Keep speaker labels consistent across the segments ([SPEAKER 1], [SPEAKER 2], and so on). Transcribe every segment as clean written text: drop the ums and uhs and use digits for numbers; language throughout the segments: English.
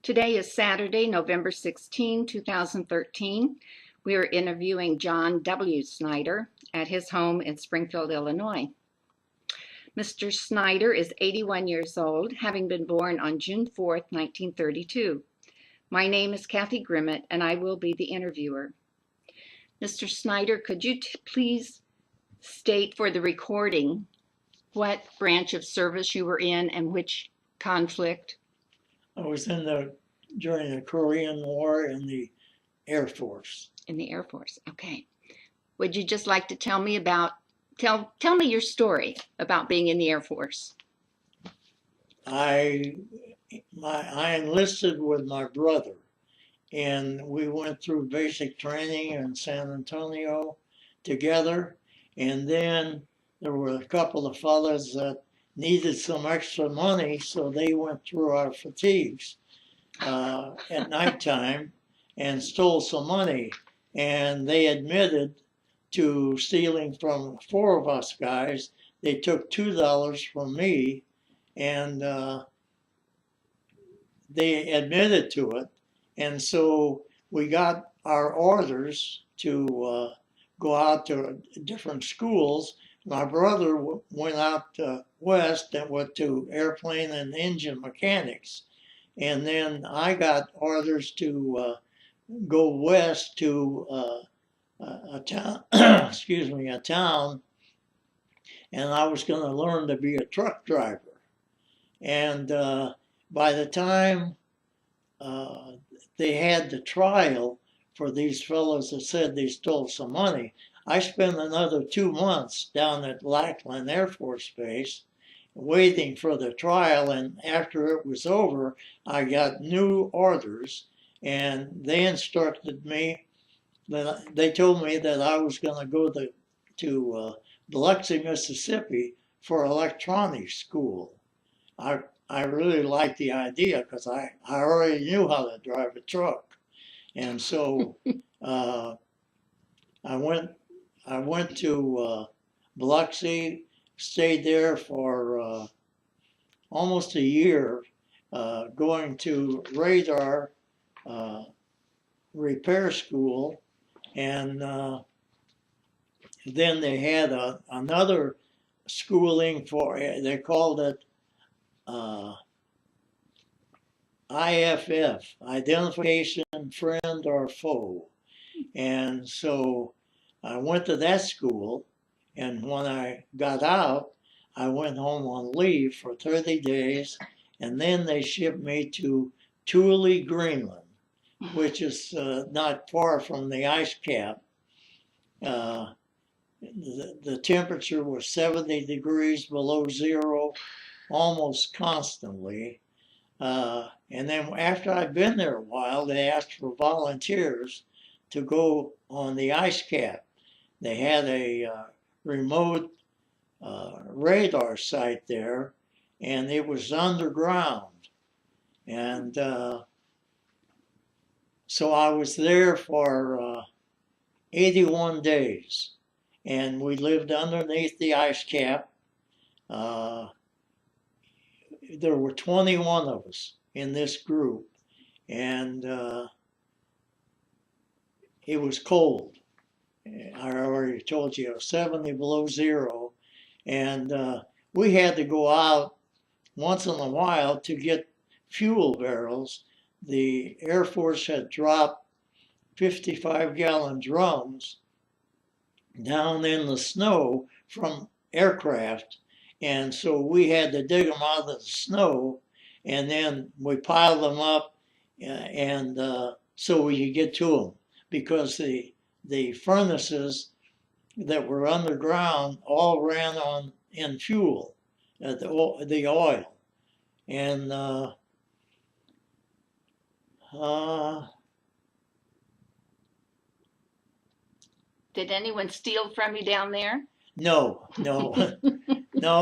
[SPEAKER 1] Today is Saturday, November 16, 2013. We are interviewing John W. Snyder at his home in Springfield, Illinois. Mr. Snyder is 81 years old, having been born on June 4, 1932. My name is Kathy Grimmett, and I will be the interviewer. Mr. Snyder, could you please state for the recording what branch of service you were in and which conflict?
[SPEAKER 2] I was during the Korean War in the Air Force.
[SPEAKER 1] In the Air Force, okay. Would you just like to tell me your story about being in the Air Force?
[SPEAKER 2] I enlisted with my brother, and we went through basic training in San Antonio together, and then there were a couple of fellas that needed some extra money, so they went through our fatigues at nighttime and stole some money, and they admitted to stealing from four of us guys. They took $2 from me, and they admitted to it, and so we got our orders to go out to different schools. My brother went out west and went to airplane and engine mechanics. And then I got orders to go west to a town, a town, and I was going to learn to be a truck driver. And by the time they had the trial for these fellows that said they stole some money, I spent another 2 months down at Lackland Air Force Base waiting for the trial, and after it was over, I got new orders, and they instructed me that they told me that I was going to go to Biloxi, Mississippi for electronics school. I really liked the idea because I already knew how to drive a truck, and so I went to Biloxi, stayed there for almost a year, going to radar repair school, and then they had another schooling for, they called it IFF, Identification Friend or Foe. And so I went to that school, and when I got out, I went home on leave for 30 days, and then they shipped me to Thule, Greenland, which is not far from the ice cap. The temperature was 70 degrees below zero almost constantly. And then after I'd been there a while, they asked for volunteers to go on the ice cap. They had a remote radar site there, and it was underground. And so I was there for 81 days, and we lived underneath the ice cap. There were 21 of us in this group, and it was cold. I already told you, it was 70 below zero, and we had to go out once in a while to get fuel barrels. The Air Force had dropped 55-gallon drums down in the snow from aircraft, and so we had to dig them out of the snow, and then we piled them up, and so we could get to them, because the furnaces that were underground all ran in fuel, the oil, and
[SPEAKER 1] Did anyone steal from you down there?
[SPEAKER 2] No, no,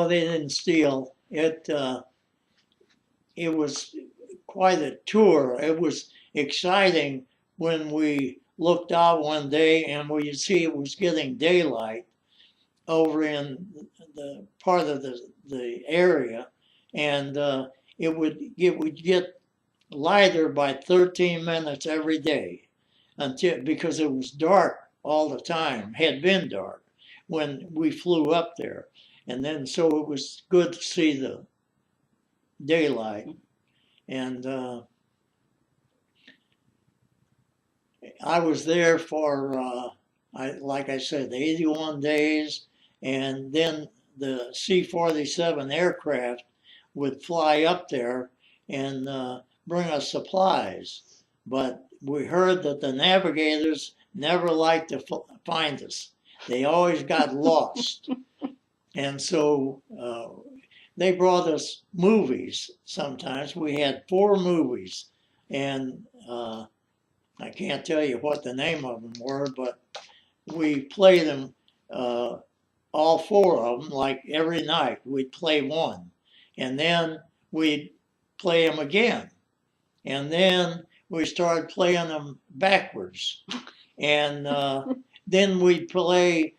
[SPEAKER 2] they didn't steal. It was quite a tour. It was exciting when we looked out one day and we see it was getting daylight over in the part of the area, and it would get lie there by 13 minutes every day because it was dark all the time, had been dark when we flew up there. And then so it was good to see the daylight. And I was there for, like I said, 81 days. And then the C-47 aircraft would fly up there and bring us supplies. But we heard that the navigators never liked to find us. They always got lost. And so they brought us movies sometimes. We had 4 movies. And I can't tell you what the name of them were, but we played them, all 4 of them, like every night. We'd play one. And then we'd play them again. And then we started playing them backwards. And then we'd play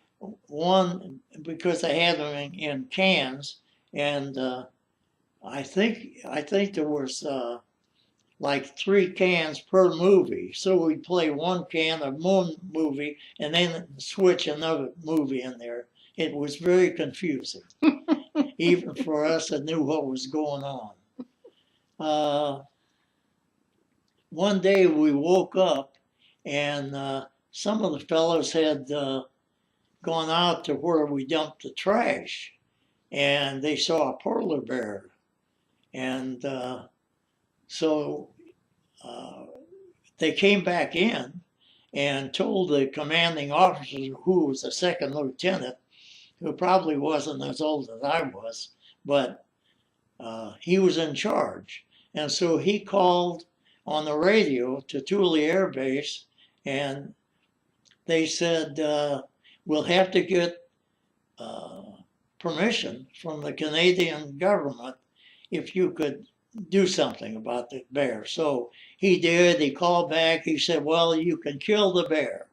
[SPEAKER 2] one because they had them in cans. And I think there was like 3 cans per movie. So we'd play 1 can of one movie and then switch another movie in there. It was very confusing, even for us that knew what was going on. One day we woke up and some of the fellows had gone out to where we dumped the trash, and they saw a polar bear. And so they came back in and told the commanding officer, who was a second lieutenant, who probably wasn't as old as I was, but he was in charge. And so he called on the radio to Thule Air Base, and they said, we'll have to get permission from the Canadian government if you could do something about the bear. So he did. He called back. He said, well, you can kill the bear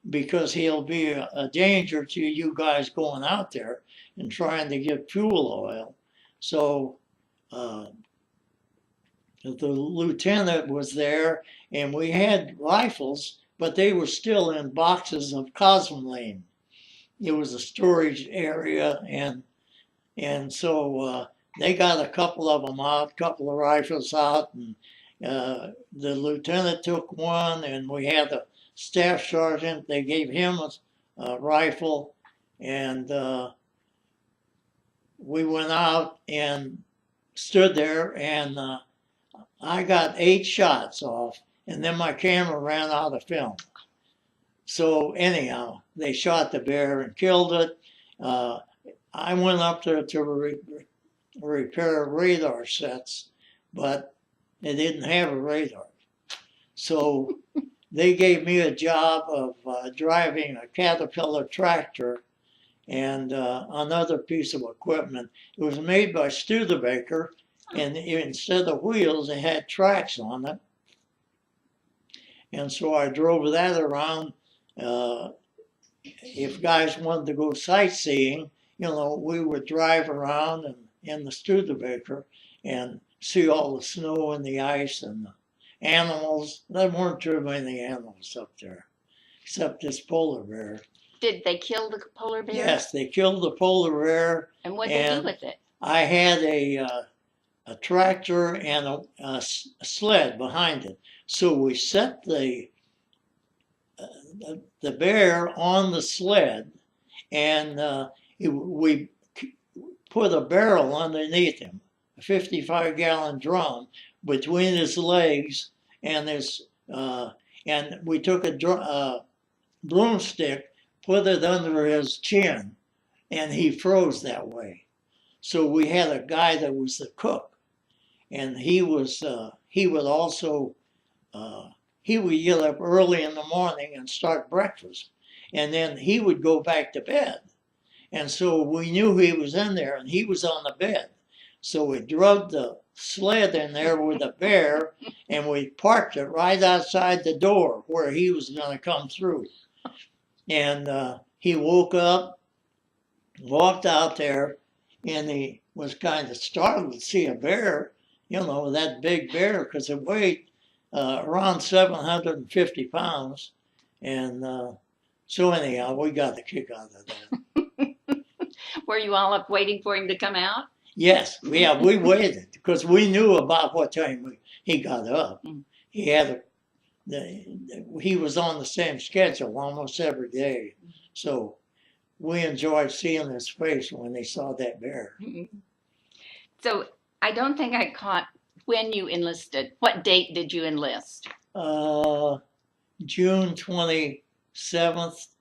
[SPEAKER 2] because he'll be a danger to you guys going out there and trying to get fuel oil. So the lieutenant was there, and we had rifles, but they were still in boxes of cosmoline. It was a storage area, and so they got a couple of them out, a couple of rifles out, and the lieutenant took one, and we had a staff sergeant. They gave him a rifle, and we went out and stood there, and I got 8 shots off, and then my camera ran out of film. So anyhow, they shot the bear and killed it. I went up there to repair radar sets, but they didn't have a radar. So they gave me a job of driving a Caterpillar tractor and another piece of equipment. It was made by Studebaker, and instead of wheels, it had tracks on it. And so I drove that around. If guys wanted to go sightseeing, we would drive around and in the Studebaker and see all the snow and the ice and the animals. There weren't too many animals up there, except this polar bear.
[SPEAKER 1] Did they kill the polar bear?
[SPEAKER 2] Yes, they killed the polar bear.
[SPEAKER 1] And what did they do with it?
[SPEAKER 2] I had a tractor and a sled behind it. So we set the bear on the sled, and we put a barrel underneath him, a 55-gallon drum between his legs, and and we took a broomstick, put it under his chin, and he froze that way. So we had a guy that was the cook, and he would also he would get up early in the morning and start breakfast, and then he would go back to bed. And so we knew he was in there, and he was on the bed. So we drug the sled in there with the bear, and we parked it right outside the door where he was going to come through. And he woke up, walked out there, and he was kind of startled to see a bear. you know, that big bear, because it weighed around 750 pounds. And so anyhow, we got a kick out of that.
[SPEAKER 1] Were you all up waiting for him to come out?
[SPEAKER 2] Yes, yeah, we waited because we knew about what time he got up. He had he was on the same schedule almost every day. So we enjoyed seeing his face when they saw that bear.
[SPEAKER 1] So I don't think I caught when you enlisted. What date did you enlist?
[SPEAKER 2] June 27th,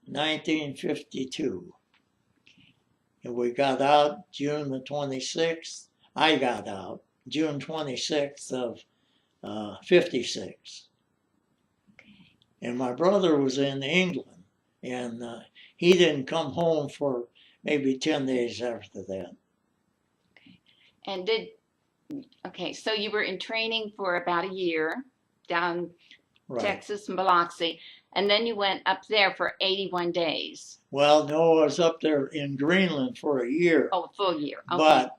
[SPEAKER 2] 1952. And we got out June the 26th. I got out June 26th of 56. And my brother was in England, and he didn't come home for maybe 10 days after that.
[SPEAKER 1] And so you were in training for about a year down
[SPEAKER 2] Right.
[SPEAKER 1] Texas and Biloxi, and then you went up there for 81 days.
[SPEAKER 2] Well, no, I was up there in Greenland for a year.
[SPEAKER 1] Oh, a full year. Okay.
[SPEAKER 2] But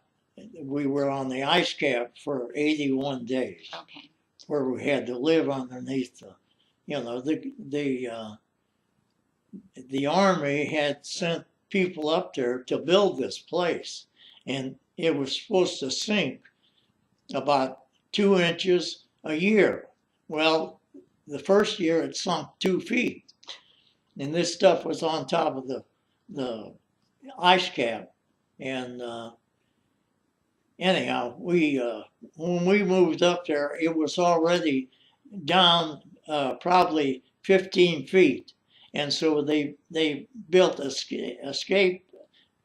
[SPEAKER 2] we were on the ice cap for 81 days.
[SPEAKER 1] Okay.
[SPEAKER 2] Where we had to live underneath the, you know, the Army had sent people up there to build this place, and it was supposed to sink about 2 inches a year. Well, the first year it sunk 2 feet, and this stuff was on top of the ice cap. And anyhow, when we moved up there, it was already down probably 15 feet. And so they built escape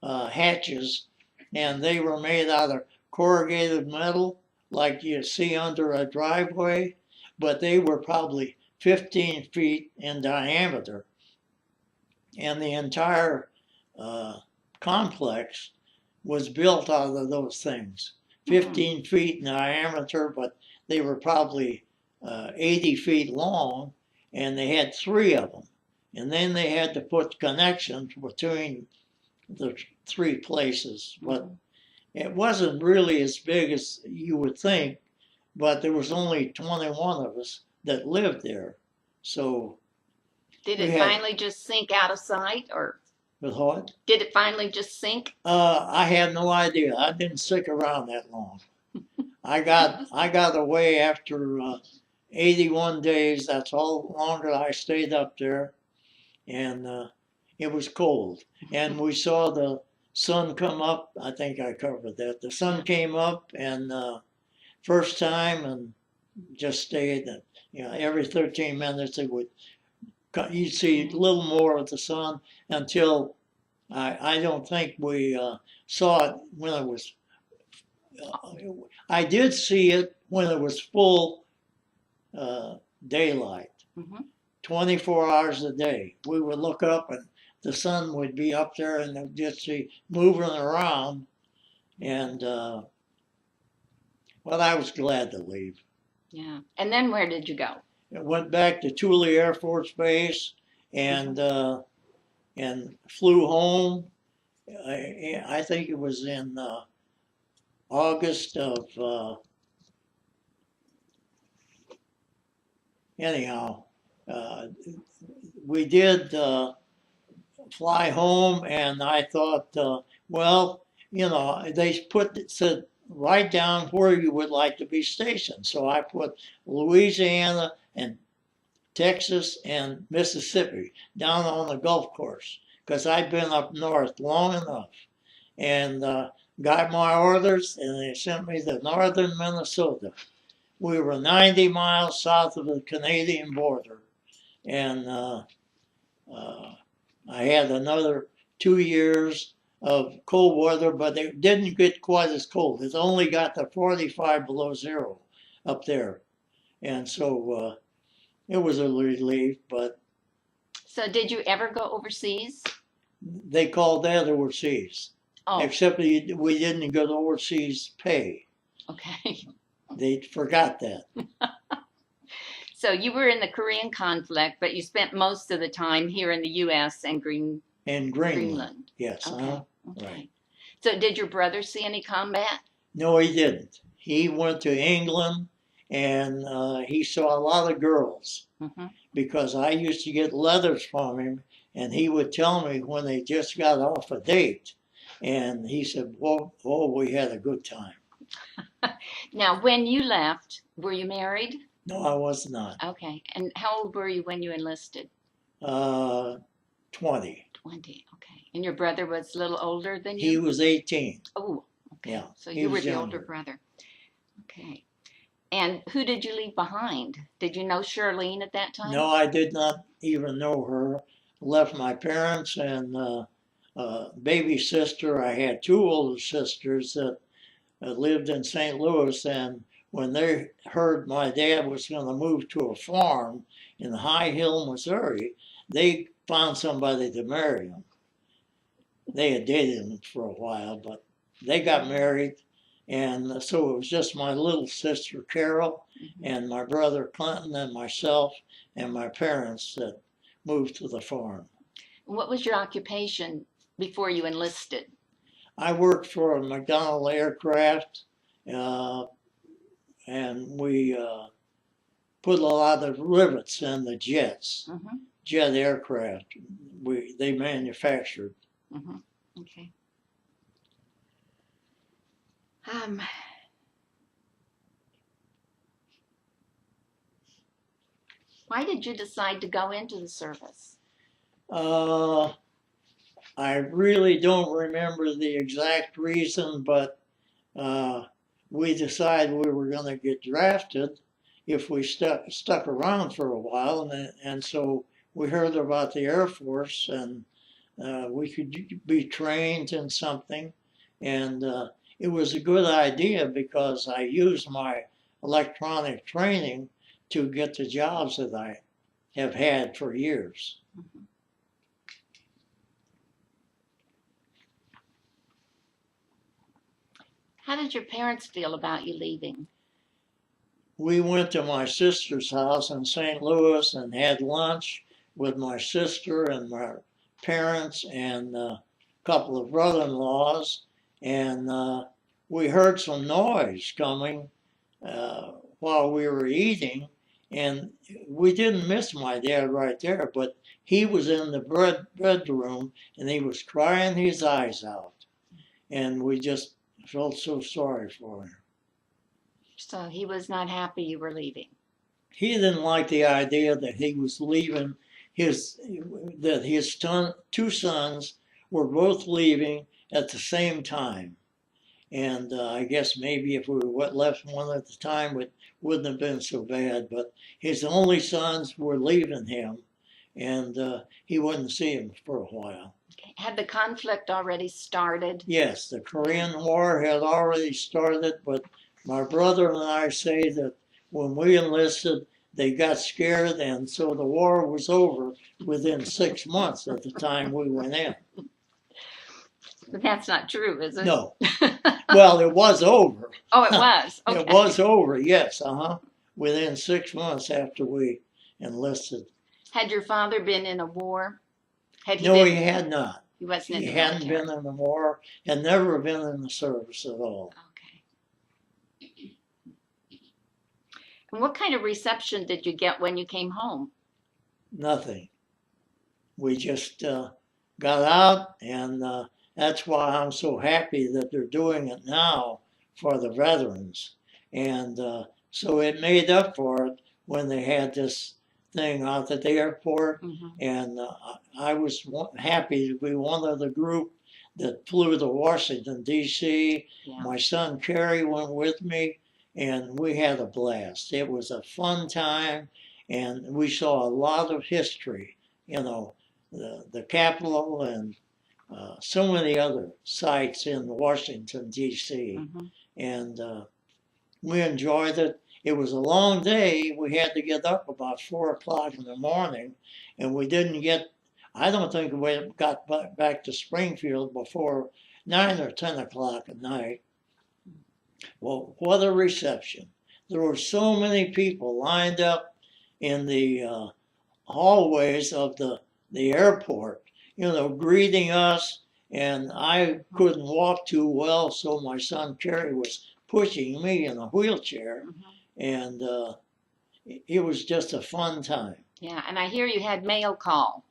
[SPEAKER 2] hatches, and they were made out of corrugated metal like you see under a driveway, but they were probably 15 feet in diameter. And the entire complex was built out of those things, 15 feet in diameter, but they were probably 80 feet long, and they had 3 of them. And then they had to put connections between the 3 places. But it wasn't really as big as you would think, but there was only 21 of us that lived there. So
[SPEAKER 1] did it finally just sink out of sight, or?
[SPEAKER 2] With what?
[SPEAKER 1] Did it finally just sink?
[SPEAKER 2] I had no idea. I didn't stick around that long. I got away after 81 days. That's all longer I stayed up there, and it was cold. And we saw the sun come up. I think I covered that. The sun came up, and first time, and just stayed. And, you know, every 13 minutes it would. You'd see a little more of the sun until I don't think we saw it when it was. I did see it when it was full daylight, 24 hours a day. We would look up and the sun would be up there, and they'd just see moving around. And well, I was glad to leave.
[SPEAKER 1] Yeah. And then where did you go?
[SPEAKER 2] I went back to Thule Air Force Base and flew home. I think it was in August of, anyhow, we did fly home, and I thought, well, you know, they said, write down where you would like to be stationed. So I put Louisiana and Texas and Mississippi down on the Gulf course, because I'd been up north long enough, and got my orders, and they sent me to northern Minnesota. We were 90 miles south of the Canadian border, and I had another 2 years of cold weather, but it didn't get quite as cold. It only got to 45 below zero up there. And so it was a relief, but.
[SPEAKER 1] So did you ever go overseas?
[SPEAKER 2] They called that overseas. Oh. Except we didn't go to overseas pay.
[SPEAKER 1] Okay.
[SPEAKER 2] They forgot that.
[SPEAKER 1] So you were in the Korean conflict, but you spent most of the time here in the U.S. and Greenland.
[SPEAKER 2] Yes.
[SPEAKER 1] Okay.
[SPEAKER 2] Right.
[SPEAKER 1] So did your brother see any combat?
[SPEAKER 2] No, he didn't. He went to England and he saw a lot of girls
[SPEAKER 1] Mm-hmm.
[SPEAKER 2] because I used to get letters from him and he would tell me when they just got off a date. And he said, "Well, oh, we had a good time."
[SPEAKER 1] Now, when you left, were you married?
[SPEAKER 2] No, I was not.
[SPEAKER 1] Okay. And how old were you when you enlisted?
[SPEAKER 2] Uh, 20.
[SPEAKER 1] 20. Okay. And your brother was a little older than
[SPEAKER 2] He
[SPEAKER 1] you?
[SPEAKER 2] was 18.
[SPEAKER 1] Oh, okay.
[SPEAKER 2] Yeah,
[SPEAKER 1] So
[SPEAKER 2] he
[SPEAKER 1] you were
[SPEAKER 2] was
[SPEAKER 1] the older
[SPEAKER 2] younger.
[SPEAKER 1] brother. Okay. And who did you leave behind? Did you know Charlene at that time?
[SPEAKER 2] No, I did not even know her. Left my parents and baby sister. I had two older sisters that lived in St. Louis, and when they heard my dad was going to move to a farm in High Hill, Missouri, they found somebody to marry him. They had dated him for a while, but they got married, and so it was just my little sister Carol
[SPEAKER 1] Mm-hmm.
[SPEAKER 2] and my brother Clinton and myself and my parents that moved to the farm.
[SPEAKER 1] What was your occupation before you enlisted?
[SPEAKER 2] I worked for a McDonnell Aircraft, uh, and we put a lot of rivets in the jets,
[SPEAKER 1] Mm-hmm.
[SPEAKER 2] jet aircraft. They manufactured.
[SPEAKER 1] Mm-hmm. Okay. Um, why did you decide to go into the service?
[SPEAKER 2] Uh, I really don't remember the exact reason, but we decided we were going to get drafted if we stuck around for a while, and so we heard about the Air Force and we could be trained in something, and it was a good idea because I used my electronic training to get the jobs that I have had for years.
[SPEAKER 1] Mm-hmm. How did your parents feel about you leaving?
[SPEAKER 2] We went to my sister's house in St. Louis and had lunch with my sister and my parents and a couple of brother-in-laws, and we heard some noise coming while we were eating, and we didn't miss my dad right there, but he was in the bedroom and he was crying his eyes out, and we just felt so sorry for him.
[SPEAKER 1] So he was not happy you were leaving.
[SPEAKER 2] He didn't like the idea that he was leaving that his two sons were both leaving at the same time. And I guess maybe if we left one at a time, it wouldn't have been so bad. But his only sons were leaving him, and he wouldn't see him for a while.
[SPEAKER 1] Okay. Had the conflict already started?
[SPEAKER 2] Yes, the Korean War had already started, but my brother and I say that when we enlisted, they got scared, and so the war was over within 6 months at the time we went in.
[SPEAKER 1] But that's not true, is it?
[SPEAKER 2] No. Well, it was over.
[SPEAKER 1] Oh, it was? Okay.
[SPEAKER 2] It was over, yes, within 6 months after we enlisted.
[SPEAKER 1] Had your father been in a war? Had he
[SPEAKER 2] No,
[SPEAKER 1] been?
[SPEAKER 2] he had not.
[SPEAKER 1] He wasn't in
[SPEAKER 2] He
[SPEAKER 1] the
[SPEAKER 2] hadn't
[SPEAKER 1] military.
[SPEAKER 2] been in the war, had never been in the service at all.
[SPEAKER 1] Okay. And what kind of reception did you get when you came home?
[SPEAKER 2] Nothing. We just got out, and that's why I'm so happy that they're doing it now for the veterans. And so it made up for it when they had this thing out at the airport.
[SPEAKER 1] Mm-hmm.
[SPEAKER 2] And I was happy to be one of the group that flew to Washington, D.C.
[SPEAKER 1] Yeah.
[SPEAKER 2] My son Kerry went with me, and we had a blast. It was a fun time, and we saw a lot of history, the Capitol and so many other sites in Washington, D.C.
[SPEAKER 1] Mm-hmm.
[SPEAKER 2] And we enjoyed it. It was a long day. We had to get up about 4 o'clock in the morning, and we didn't get, I don't think we got back to Springfield before 9 or 10 o'clock at night. Well, what a reception. There were so many people lined up in the hallways of the airport, greeting us and I couldn't walk too well, so my son Kerry was pushing me in a wheelchair, and it was just a fun time.
[SPEAKER 1] Yeah, and I hear you had mail call.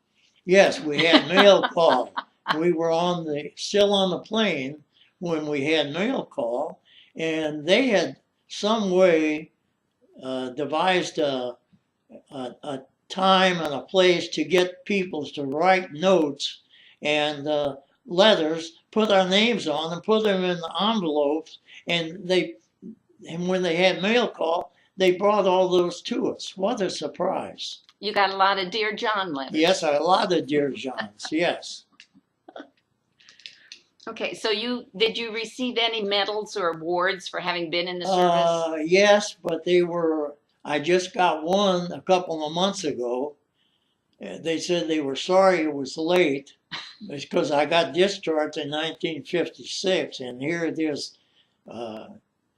[SPEAKER 2] Yes, we had mail call. We were still on the plane when we had mail call, and they had some way devised a time and a place to get people to write notes and letters, put our names on and put them in the envelopes, and when they had mail call, they brought all those to us. What a surprise.
[SPEAKER 1] You got a lot of Dear John letters.
[SPEAKER 2] Yes, a lot of Dear Johns, yes.
[SPEAKER 1] Okay, so did you receive any medals or awards for having been in the service?
[SPEAKER 2] Yes, but I just got one a couple of months ago. They said they were sorry it was late because I got discharged in 1956, and here it is,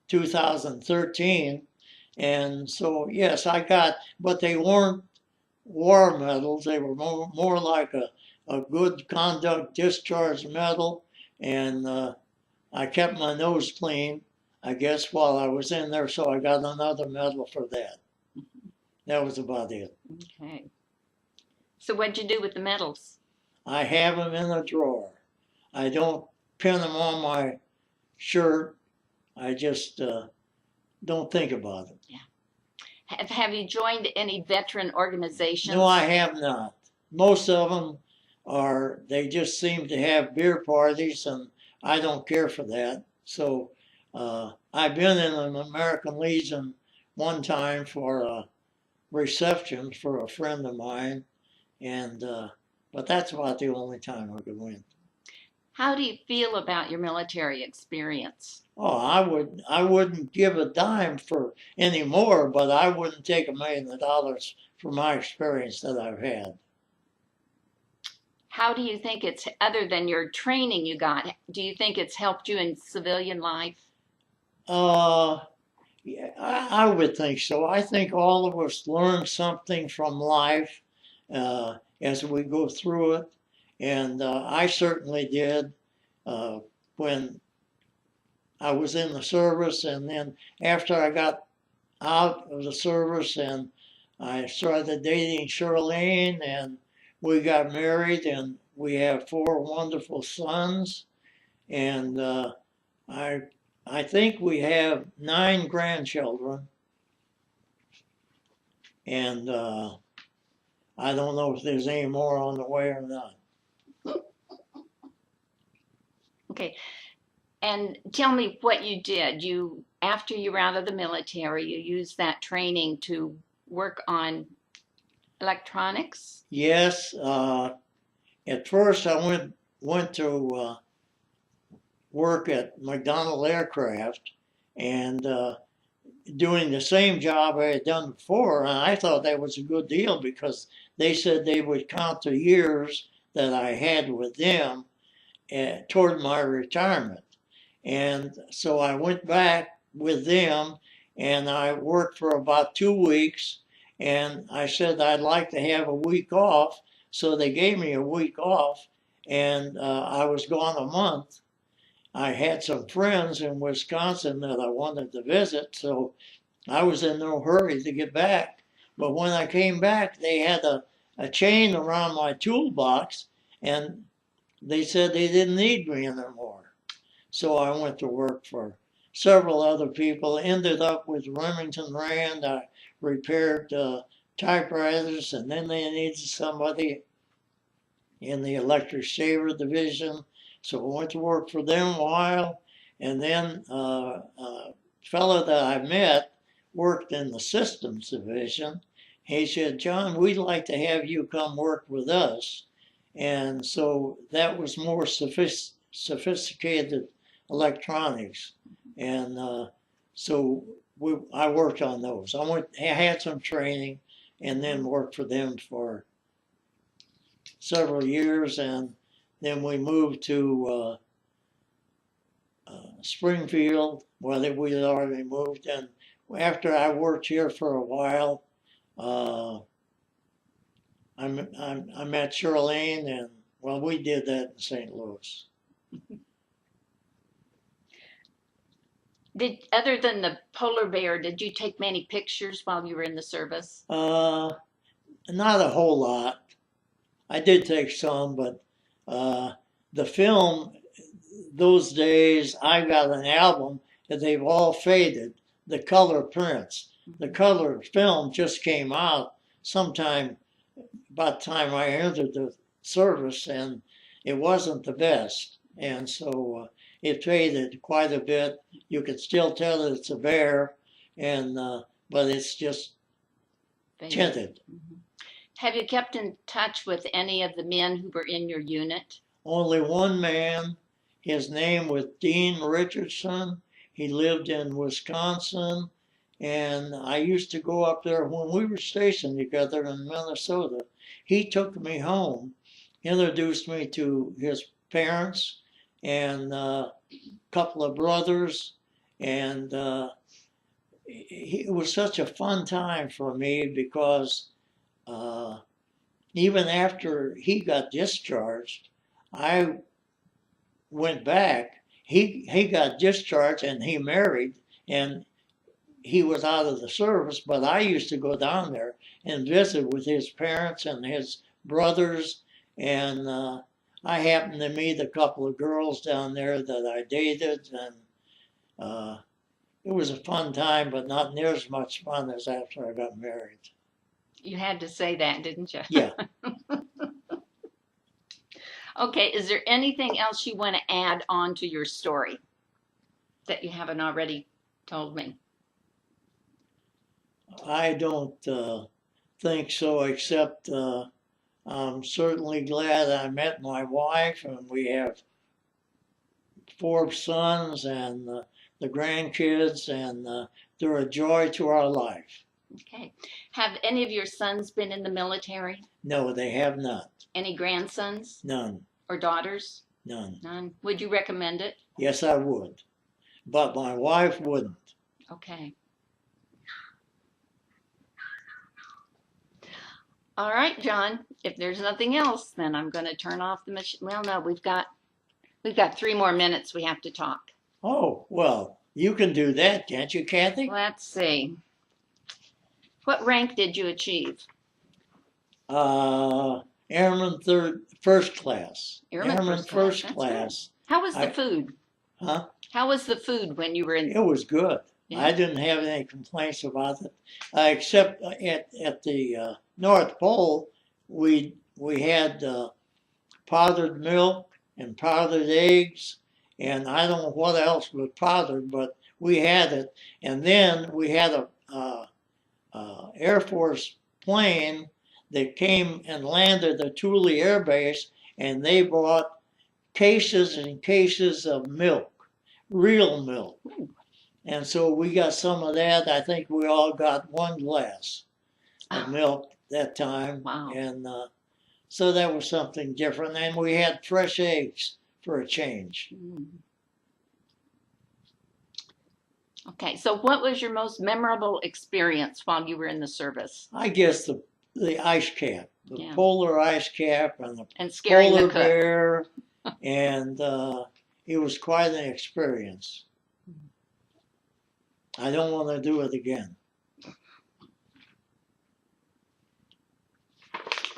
[SPEAKER 2] 2013. And so, yes, but they weren't war medals. They were more like a good conduct discharge medal. And I kept my nose clean, I guess, while I was in there, so I got another medal for that. That was about it.
[SPEAKER 1] Okay. So what'd you do with the medals?
[SPEAKER 2] I have them in a drawer. I don't pin them on my shirt. I just don't think about them.
[SPEAKER 1] Yeah. Have you joined any veteran organizations?
[SPEAKER 2] No, I have not. Most of them they just seem to have beer parties, and I don't care for that. So I've been in an American Legion one time for a reception for a friend of mine, and but that's about the only time I could win.
[SPEAKER 1] How do you feel about your military experience?
[SPEAKER 2] Oh, I wouldn't give a dime for any more, but I wouldn't take $1 million for my experience that I've had.
[SPEAKER 1] How do you think other than your training you got, do you think it's helped you in civilian life?
[SPEAKER 2] Yeah, I would think so. I think all of us learn something from life as we go through it, and I certainly did when I was in the service, and then after I got out of the service and I started dating Charlene, and we got married, and we have 4 wonderful sons, and I think we have 9 grandchildren, and I don't know if there's any more on the way or not.
[SPEAKER 1] Okay, and tell me what you did. After you were out of the military, you used that training to work on electronics?
[SPEAKER 2] Yes, at first I went to work at McDonnell Aircraft, and doing the same job I had done before, and I thought that was a good deal because they said they would count the years that I had with them toward my retirement. And so I went back with them, and I worked for about 2 weeks, and I said I'd like to have a week off, so they gave me a week off, and I was gone a month. I had some friends in Wisconsin that I wanted to visit, so I was in no hurry to get back. But when I came back, they had a chain around my toolbox, and they said they didn't need me anymore. So I went to work for several other people, ended up with Remington Rand. I repaired typewriters, and then they needed somebody in the electric shaver division. So I went to work for them a while, and then a fellow that I met worked in the systems division. He said, "John, we'd like to have you come work with us." And so that was more sophisticated electronics. And so I worked on those. I had some training and then worked for them for several years, and then we moved to Springfield. Well, we had already moved, and after I worked here for a while, I met Charlene, and Well, we did that in St. Louis.
[SPEAKER 1] Other than the polar bear, did you take many pictures while you were in the service?
[SPEAKER 2] Not a whole lot. I did take some, but the film, those days, I got an album that they've all faded, the color prints. The color film just came out sometime about the time I entered the service, and it wasn't the best. And so it faded quite a bit. You could still tell that it's a bear, and but it's just tinted.
[SPEAKER 1] Mm-hmm. Have you kept in touch with any of the men who were in your unit?
[SPEAKER 2] Only one man. His name was Dean Richardson. He lived in Wisconsin, and I used to go up there when we were stationed together in Minnesota. He took me home, introduced me to his parents and a couple of brothers, and it was such a fun time for me because even after he got discharged, I went back. He got discharged and he married, and he was out of the service, but I used to go down there and visit with his parents and his brothers, and I happened to meet a couple of girls down there that I dated, and it was a fun time, but not near as much fun as after I got married.
[SPEAKER 1] You had to say that, didn't you?
[SPEAKER 2] Yeah.
[SPEAKER 1] Okay, is there anything else you want to add on to your story that you haven't already told me?
[SPEAKER 2] I don't think so, except I'm certainly glad I met my wife, and we have 4 sons and the grandkids, and they're a joy to our life.
[SPEAKER 1] Okay. Have any of your sons been in the military?
[SPEAKER 2] No, they have not.
[SPEAKER 1] Any grandsons?
[SPEAKER 2] None.
[SPEAKER 1] Or daughters?
[SPEAKER 2] None.
[SPEAKER 1] None. Would you recommend it?
[SPEAKER 2] Yes, I would. But my wife wouldn't.
[SPEAKER 1] Okay. All right, John. If there's nothing else, then I'm going to turn off the machine. Well, no, we've got 3 more minutes we have to talk.
[SPEAKER 2] Oh, well, you can do that, can't you, Kathy?
[SPEAKER 1] Let's see. What rank did you achieve?
[SPEAKER 2] Airman first class.
[SPEAKER 1] Airman
[SPEAKER 2] first
[SPEAKER 1] That's
[SPEAKER 2] class.
[SPEAKER 1] Good. How was the food?
[SPEAKER 2] Huh?
[SPEAKER 1] How was the food when you were in?
[SPEAKER 2] It was good.
[SPEAKER 1] Yeah.
[SPEAKER 2] I didn't have any complaints about it, except at the North Pole, we had powdered milk and powdered eggs, and I don't know what else was powdered, but we had it. And then we had a Air Force plane that came and landed at Thule Air Base, and they brought cases and cases of milk, real milk. And so we got some of that. I think we all got 1 glass of milk that time.
[SPEAKER 1] Wow.
[SPEAKER 2] And so that was something different. And we had fresh eggs for a change.
[SPEAKER 1] Okay, so what was your most memorable experience while you were in the service?
[SPEAKER 2] I guess the ice cap, the polar ice cap, and the
[SPEAKER 1] scaring
[SPEAKER 2] polar
[SPEAKER 1] the cook.
[SPEAKER 2] bear, and it was quite an experience. I don't want to do it again.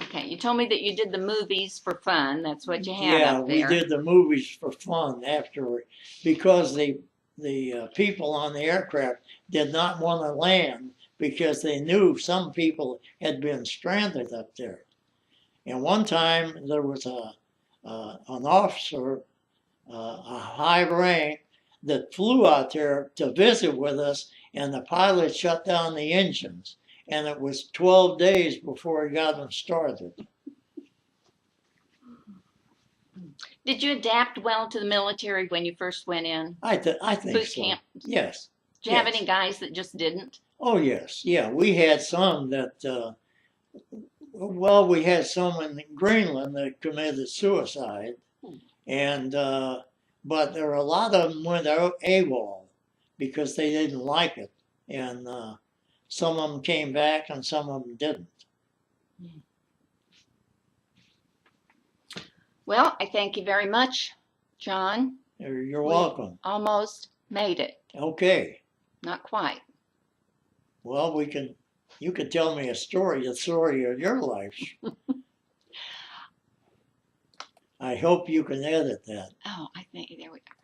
[SPEAKER 1] Okay, you told me that you did the movies for fun. That's what you had up there.
[SPEAKER 2] Yeah, we did the movies for fun afterward because the people on the aircraft did not want to land because they knew some people had been stranded up there. And one time there was an officer, a high rank, that flew out there to visit with us, and the pilot shut down the engines, and it was 12 days before he got them started.
[SPEAKER 1] Did you adapt well to the military when you first went in?
[SPEAKER 2] I think
[SPEAKER 1] Boot
[SPEAKER 2] so.
[SPEAKER 1] camp?
[SPEAKER 2] Yes.
[SPEAKER 1] Did you have any guys that just didn't?
[SPEAKER 2] Oh, yes. Yeah, we had some that, well, we had some in Greenland that committed suicide, and but there were a lot of them went AWOL because they didn't like it, and some of them came back and some of them didn't.
[SPEAKER 1] Well, I thank you very much, John.
[SPEAKER 2] You're
[SPEAKER 1] We
[SPEAKER 2] welcome.
[SPEAKER 1] almost made it.
[SPEAKER 2] Okay.
[SPEAKER 1] Not quite.
[SPEAKER 2] Well, you can tell me a story of your life. I hope you can edit that.
[SPEAKER 1] Oh, I think there we go.